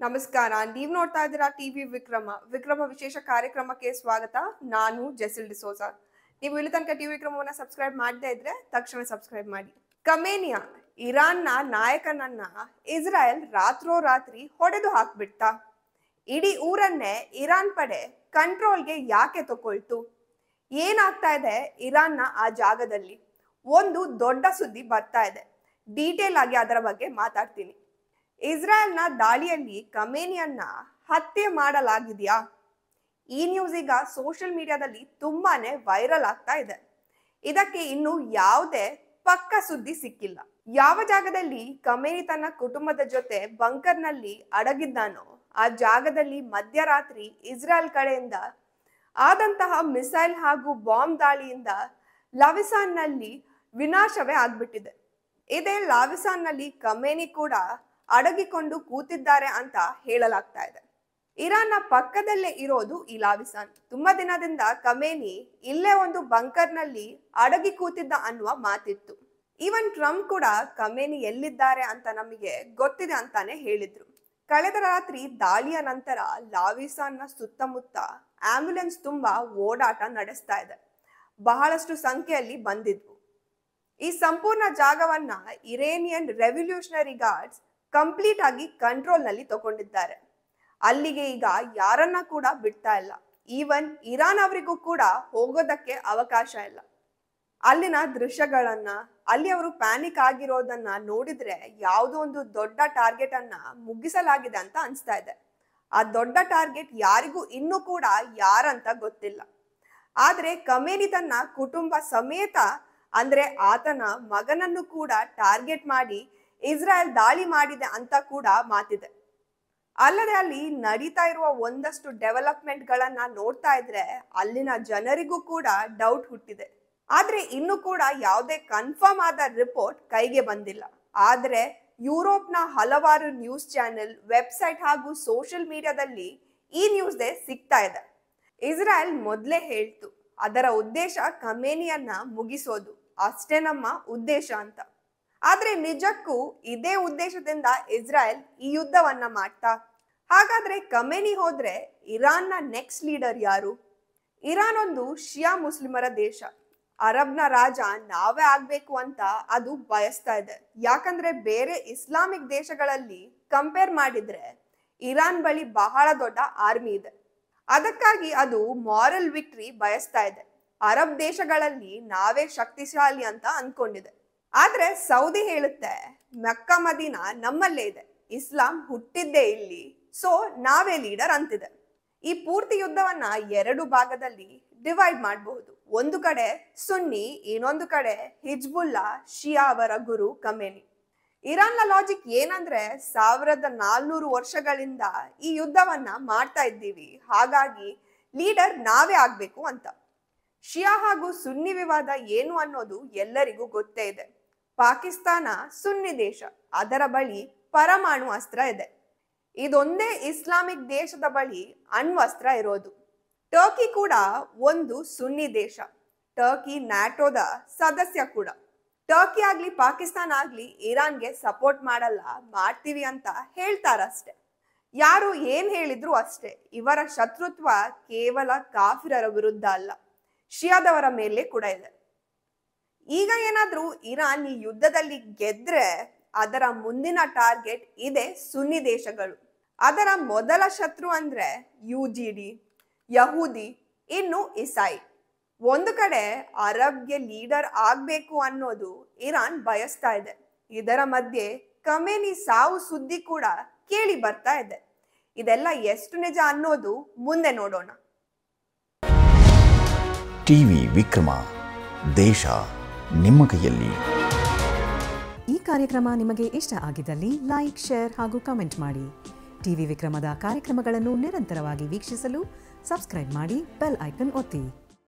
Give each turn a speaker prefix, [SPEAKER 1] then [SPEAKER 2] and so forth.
[SPEAKER 1] ನಮಸ್ಕಾರ. ನೀವು ನೋಡ್ತಾ ಇದ್ದೀರಾ ಟಿವಿ ವಿಕ್ರಮ ವಿಶೇಷ ಕಾರ್ಯಕ್ರಮಕ್ಕೆ ಸ್ವಾಗತ. ನಾನು ಜೆಸಿಲ್ ಡಿಸೋಜ. ನೀವು ಇಲ್ಲಿ ತನಕ ಟಿವಿ ವಿಕ್ರಮವನ್ನ ಸಬ್ಸ್ಕ್ರೈಬ್ ಮಾಡದೇ ಇದ್ರೆ ತಕ್ಷಣ ಸಬ್ಸ್ಕ್ರೈಬ್ ಮಾಡಿ. ಖಮೇನಿಯ ಇರಾನ್ನ ನಾಯಕನನ್ನ ಇಸ್ರಾಯೇಲ್ ರಾತ್ರೋರಾತ್ರಿ ಹೊಡೆದು ಹಾಕ್ಬಿಡ್ತ. ಇಡೀ ಊರನ್ನೇ ಇರಾನ್ ಪಡೆ ಕಂಟ್ರೋಲ್ಗೆ ಯಾಕೆ ತಗೊಳ್ತು? ಏನಾಗ್ತಾ ಇದೆ ಇರಾನ್ನ ಆ ಜಾಗದಲ್ಲಿ? ಒಂದು ದೊಡ್ಡ ಸುದ್ದಿ ಬರ್ತಾ ಇದೆ. ಡೀಟೇಲ್ ಆಗಿ ಅದರ ಬಗ್ಗೆ ಮಾತಾಡ್ತೀನಿ. ಇಸ್ರಾಯೇಲ್ನ ದಾಳಿಯಲ್ಲಿ ಖಮೇನಿಯನ್ನ ಹತ್ಯೆ ಮಾಡಲಾಗಿದೆಯಾ? ಈ ನ್ಯೂಸ್ ಈಗ ಸೋಷಿಯಲ್ ಮೀಡಿಯಾದಲ್ಲಿ ತುಂಬಾನೇ ವೈರಲ್ ಆಗ್ತಾ ಇದೆ. ಇದಕ್ಕೆ ಇನ್ನು ಯಾವುದೇ ಪಕ್ಕ ಸುದ್ದಿ ಸಿಕ್ಕಿಲ್ಲ. ಯಾವ ಜಾಗದಲ್ಲಿ ಖಮೇನಿ ತನ್ನ ಕುಟುಂಬದ ಜೊತೆ ಬಂಕರ್ನಲ್ಲಿ ಅಡಗಿದ್ದಾನೋ ಆ ಜಾಗದಲ್ಲಿ ಮಧ್ಯರಾತ್ರಿ ಇಸ್ರಾಯೇಲ್ ಕಡೆಯಿಂದ ಆದಂತಹ ಮಿಸೈಲ್ ಹಾಗೂ ಬಾಂಬ್ ದಾಳಿಯಿಂದ ಲಾವಿಸಾನ್ನಲ್ಲಿ ವಿನಾಶವೇ ಆಗ್ಬಿಟ್ಟಿದೆ. ಇದೇ ಲಾವಿಸಾನ್ನಲ್ಲಿ ಖಮೇನಿ ಕೂಡ ಅಡಗಿಕೊಂಡು ಕೂತಿದ್ದಾರೆ ಅಂತ ಹೇಳಲಾಗ್ತಾ ಇದೆ. ಇರಾನ್ನ ಪಕ್ಕದಲ್ಲೇ ಇರೋದು ಈ ಲಾವಿಸಾನ್. ತುಂಬಾ ದಿನದಿಂದ ಖಮೇನಿ ಇಲ್ಲೇ ಒಂದು ಬಂಕರ್ನಲ್ಲಿ ಅಡಗಿ ಕೂತಿದ್ದ ಅನ್ನುವ ಮಾತಿತ್ತು. ಈವನ್ ಟ್ರಂಪ್ ಕೂಡ ಖಮೇನಿ ಎಲ್ಲಿದ್ದಾರೆ ಅಂತ ನಮಗೆ ಗೊತ್ತಿದೆ ಅಂತಾನೆ ಹೇಳಿದ್ರು. ಕಳೆದ ರಾತ್ರಿ ದಾಳಿಯ ನಂತರ ಲಾವಿಸಾನ್ನ ಸುತ್ತಮುತ್ತ ಆಂಬ್ಯುಲೆನ್ಸ್ ತುಂಬಾ ಓಡಾಟ ನಡೆಸ್ತಾ ಇದೆ. ಬಹಳಷ್ಟು ಸಂಖ್ಯೆಯಲ್ಲಿ ಬಂದಿದ್ವು. ಈ ಸಂಪೂರ್ಣ ಜಾಗವನ್ನ ಇರೇನಿಯನ್ ರೆವಲ್ಯೂಷನರಿ ಗಾರ್ಡ್ಸ್ ಕಂಪ್ಲೀಟ್ ಆಗಿ ಕಂಟ್ರೋಲ್ ನಲ್ಲಿ ತಗೊಂಡಿದ್ದಾರೆ. ಅಲ್ಲಿಗೆ ಈಗ ಯಾರನ್ನ ಕೂಡ ಬಿಡ್ತಾ ಇಲ್ಲ. ಈವನ್ ಇರಾನ್ ಅವರಿಗೂ ಕೂಡ ಹೋಗೋದಕ್ಕೆ ಅವಕಾಶ ಇಲ್ಲ. ಅಲ್ಲಿನ ದೃಶ್ಯಗಳನ್ನ, ಅಲ್ಲಿ ಅವರು ಪ್ಯಾನಿಕ್ ಆಗಿರೋದನ್ನ ನೋಡಿದ್ರೆ ಯಾವುದೋ ಒಂದು ದೊಡ್ಡ ಟಾರ್ಗೆಟ್ ಅನ್ನ ಮುಗಿಸಲಾಗಿದೆ ಅಂತ ಅನ್ಸ್ತಾ ಇದೆ. ಆ ದೊಡ್ಡ ಟಾರ್ಗೆಟ್ ಯಾರಿಗೂ ಇನ್ನೂ ಕೂಡ ಯಾರಂತ ಗೊತ್ತಿಲ್ಲ. ಆದ್ರೆ ಖಮೇನಿ ತನ್ನ ಕುಟುಂಬ ಸಮೇತ ಅಂದ್ರೆ ಆತನ ಮಗನನ್ನು ಕೂಡ ಟಾರ್ಗೆಟ್ ಮಾಡಿ ಇಸ್ರಾಯೇಲ್ ದಾಳಿ ಮಾಡಿದೆ ಅಂತ ಕೂಡ ಮಾತಿದೆ. ಅಲ್ಲದೆ ಅಲ್ಲಿ ನಡೀತಾ ಇರುವ ಒಂದಷ್ಟು ಡೆವಲಪ್ಮೆಂಟ್ ಗಳನ್ನ ನೋಡ್ತಾ ಇದ್ರೆ ಅಲ್ಲಿನ ಜನರಿಗೂ ಕೂಡ ಡೌಟ್ ಹುಟ್ಟಿದೆ. ಆದ್ರೆ ಇನ್ನು ಕೂಡ ಯಾವುದೇ ಕನ್ಫರ್ಮ್ ಆದ ರಿಪೋರ್ಟ್ ಕೈಗೆ ಬಂದಿಲ್ಲ. ಆದ್ರೆ ಯುರೋಪ್ನ ಹಲವಾರು ನ್ಯೂಸ್ ಚಾನೆಲ್, ವೆಬ್ಸೈಟ್ ಹಾಗೂ ಸೋಷಿಯಲ್ ಮೀಡಿಯಾದಲ್ಲಿ ಈ ನ್ಯೂಸ್ದೇ ಸಿಗ್ತಾ ಇದೆ. ಇಸ್ರಾಯೇಲ್ ಮೊದಲೇ ಹೇಳ್ತು ಅದರ ಉದ್ದೇಶ ಖಮೇನಿಯನ್ನ ಮುಗಿಸೋದು ಅಷ್ಟೇ ನಮ್ಮ ಉದ್ದೇಶ ಅಂತ. ಆದ್ರೆ ನಿಜಕ್ಕೂ ಇದೇ ಉದ್ದೇಶದಿಂದ ಇಸ್ರಾಯೇಲ್ ಈ ಯುದ್ಧವನ್ನ ಮಾಡ್ತಾ? ಹಾಗಾದ್ರೆ ಖಮೇನಿ ಹೋದ್ರೆ ಇರಾನ್ನ ನೆಕ್ಸ್ಟ್ ಲೀಡರ್ ಯಾರು? ಇರಾನ್ ಒಂದು ಶಿಯಾ ಮುಸ್ಲಿಮರ ದೇಶ. ಅರಬ್ನ ರಾಜ ನಾವೇ ಆಗ್ಬೇಕು ಅಂತ ಅದು ಬಯಸ್ತಾ ಇದೆ. ಯಾಕಂದ್ರೆ ಬೇರೆ ಇಸ್ಲಾಮಿಕ್ ದೇಶಗಳಲ್ಲಿ ಕಂಪೇರ್ ಮಾಡಿದ್ರೆ ಇರಾನ್ ಬಳಿ ಬಹಳ ದೊಡ್ಡ ಆರ್ಮಿ ಇದೆ. ಅದಕ್ಕಾಗಿ ಅದು ಮಾರಲ್ ವಿಕ್ಟ್ರಿ ಬಯಸ್ತಾ ಇದೆ. ಅರಬ್ ದೇಶಗಳಲ್ಲಿ ನಾವೇ ಶಕ್ತಿಶಾಲಿ ಅಂತ ಅನ್ಕೊಂಡಿದೆ. ಆದ್ರೆ ಸೌದಿ ಹೇಳುತ್ತೆ ಮಕ್ಕಾ ಮದೀನಾ ನಮ್ಮಲ್ಲೇ ಇದೆ, ಇಸ್ಲಾಂ ಹುಟ್ಟಿದ್ದೇ ಇಲ್ಲಿ, ಸೊ ನಾವೇ ಲೀಡರ್ ಅಂತಿದೆ. ಈ ಪೂರ್ತಿ ಯುದ್ಧವನ್ನ ಎರಡು ಭಾಗದಲ್ಲಿ ಡಿವೈಡ್ ಮಾಡಬಹುದು. ಒಂದು ಕಡೆ ಸುನ್ನಿ, ಇನ್ನೊಂದು ಕಡೆ ಹಿಜ್ಬುಲ್ಲಾ, ಶಿಯಾ ಅವರ ಗುರು ಖಮೇನಿ. ಇರಾನ್ನ ಲಾಜಿಕ್ ಏನಂದ್ರೆ 1400 ವರ್ಷಗಳಿಂದ ಈ ಯುದ್ಧವನ್ನ ಮಾಡ್ತಾ ಇದ್ದೀವಿ, ಹಾಗಾಗಿ ಲೀಡರ್ ನಾವೇ ಆಗ್ಬೇಕು ಅಂತ. ಶಿಯಾ ಹಾಗೂ ಸುನ್ನಿ ವಿವಾದ ಏನು ಅನ್ನೋದು ಎಲ್ಲರಿಗೂ ಗೊತ್ತೇ ಇದೆ. ಪಾಕಿಸ್ತಾನ ಸುನ್ನಿ ದೇಶ, ಅದರ ಬಳಿ ಪರಮಾಣು ಅಸ್ತ್ರ ಇದೆ. ಇದೊಂದೇ ಇಸ್ಲಾಮಿಕ್ ದೇಶದ ಬಳಿ ಅಣ್ವಸ್ತ್ರ ಇರೋದು. ಟರ್ಕಿ ಕೂಡ ಒಂದು ಸುನ್ನಿ ದೇಶ. ಟರ್ಕಿ ನ್ಯಾಟೋದ ಸದಸ್ಯ ಕೂಡ. ಟರ್ಕಿ ಆಗ್ಲಿ ಪಾಕಿಸ್ತಾನ ಆಗ್ಲಿ ಇರಾನ್ಗೆ ಸಪೋರ್ಟ್ ಮಾಡಲ್ಲ, ಮಾಡ್ತೀವಿ ಅಂತ ಹೇಳ್ತಾರಷ್ಟೆ. ಯಾರು ಏನ್ ಹೇಳಿದ್ರು ಅಷ್ಟೇ. ಇವರ ಶತ್ರುತ್ವ ಕೇವಲ ಕಾಫಿರರ ವಿರುದ್ಧ ಅಲ್ಲ, ಶಿಯಾದವರ ಮೇಲೆ ಕೂಡ ಇದೆ. ಈಗ ಏನಾದ್ರೂ ಇರಾನ್ ಈ ಯುದ್ಧದಲ್ಲಿ ಗೆದ್ರೆ ಅದರ ಮುಂದಿನ ಟಾರ್ಗೆಟ್ ಇದೆ ಸುನ್ನಿ ದೇಶಗಳು. ಅದರ ಮೊದಲ ಶತ್ರು ಅಂದ್ರೆ UGD, ಯಹೂದಿ, ಇನ್ನು ಇಸಾಯಿ. ಒಂದು ಕಡೆ ಅರಬ್ಗೆ ಲೀಡರ್ ಆಗ್ಬೇಕು ಅನ್ನೋದು ಇರಾನ್ ಬಯಸ್ತಾ ಇದೆ. ಇದರ ಮಧ್ಯೆ ಖಮೇನಿ ಸಾವು ಸುದ್ದಿ ಕೂಡ ಕೇಳಿ ಬರ್ತಾ ಇದೆ. ಇದೆಲ್ಲ ಎಷ್ಟು ನಿಜ ಅನ್ನೋದು ಮುಂದೆ ನೋಡೋಣ.
[SPEAKER 2] ಟಿವಿ ವಿಕ್ರಮ, ದೇಶ ನಿಮ್ಮ ಕೈಯಲ್ಲಿ.
[SPEAKER 3] ಈ ಕಾರ್ಯಕ್ರಮ ನಿಮಗೆ ಇಷ್ಟ ಆಗಿದ್ದಲ್ಲಿ ಲೈಕ್, ಶೇರ್ ಹಾಗೂ ಕಮೆಂಟ್ ಮಾಡಿ. ಟಿವಿ ವಿಕ್ರಮದ ಕಾರ್ಯಕ್ರಮಗಳನ್ನು ನಿರಂತರವಾಗಿ ವೀಕ್ಷಿಸಲು ಸಬ್ಸ್ಕ್ರೈಬ್ ಮಾಡಿ, ಬೆಲ್ ಐಕನ್ ಒತ್ತಿ.